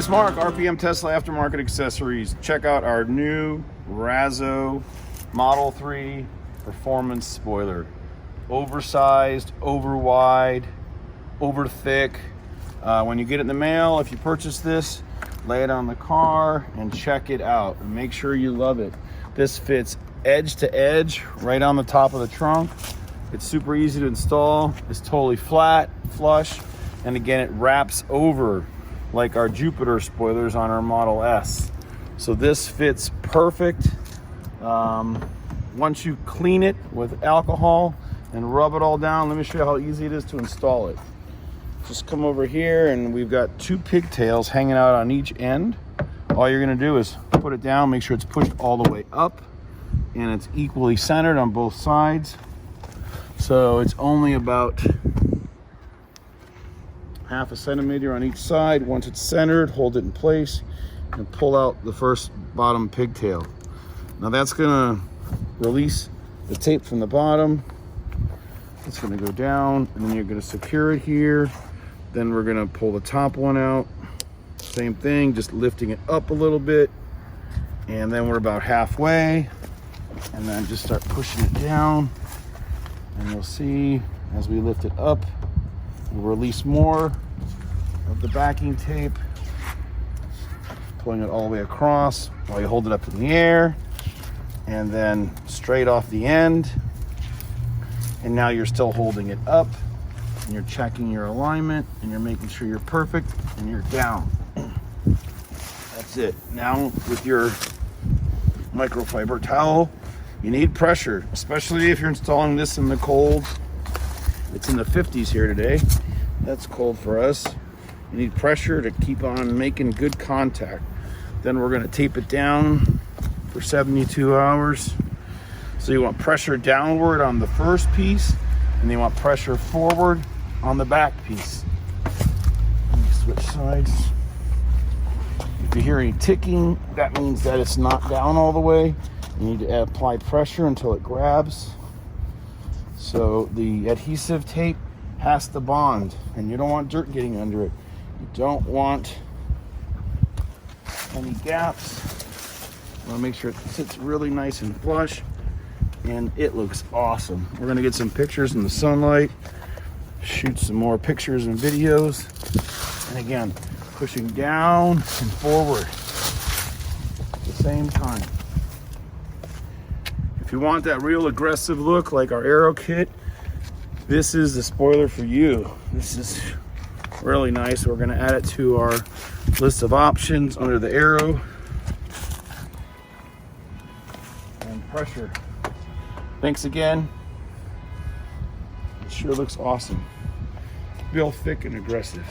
it's Mark, RPM Tesla Aftermarket Accessories. Check out our new RAZZO Model 3 performance spoiler. Oversized, over wide, over thick. When you get it in the mail, if you purchase this, lay it on the car and check it out and make sure you love it. This fits edge to edge right on the top of the trunk. It's super easy to install. It's totally flat, flush, and again, it wraps over like our Jupiter spoilers on our Model S. So this fits perfect. Once you clean it with alcohol and rub it all down, let me show you how easy it is to install it. Just come over here and we've got two pigtails hanging out on each end. All you're gonna do is put it down, make sure it's pushed all the way up and it's equally centered on both sides. So it's only about half a centimeter on each side. Once it's centered, hold it in place and pull out the first bottom pigtail. Now that's gonna release the tape from the bottom. It's gonna go down and then you're gonna secure it here. Then we're gonna pull the top one out. Same thing, just lifting it up a little bit. And then we're about halfway. And then just start pushing it down. And you'll see as we lift it up, we'll release more of the backing tape, pulling it all the way across while you hold it up in the air and then straight off the end. And now you're still holding it up and you're checking your alignment and you're making sure you're perfect and you're down. That's it. Now with your microfiber towel, you need pressure, especially if you're installing this in the cold. It's in the 50s here today. That's cold for us. You need pressure to keep on making good contact. Then we're gonna tape it down for 72 hours. So you want pressure downward on the first piece, and you want pressure forward on the back piece. Let me switch sides. If you hear any ticking, that means that it's not down all the way. You need to apply pressure until it grabs. So the adhesive tape has to bond, and you don't want dirt getting under it. You don't want any gaps. You want to make sure it sits really nice and flush, and it looks awesome. We're going to get some pictures in the sunlight, shoot some more pictures and videos, and again, pushing down and forward at the same time. If you want that real aggressive look like our Aero kit, this is the spoiler for you. This is really nice. We're gonna add it to our list of options under the Aero. And pressure. Thanks again. It sure looks awesome. Real thick and aggressive.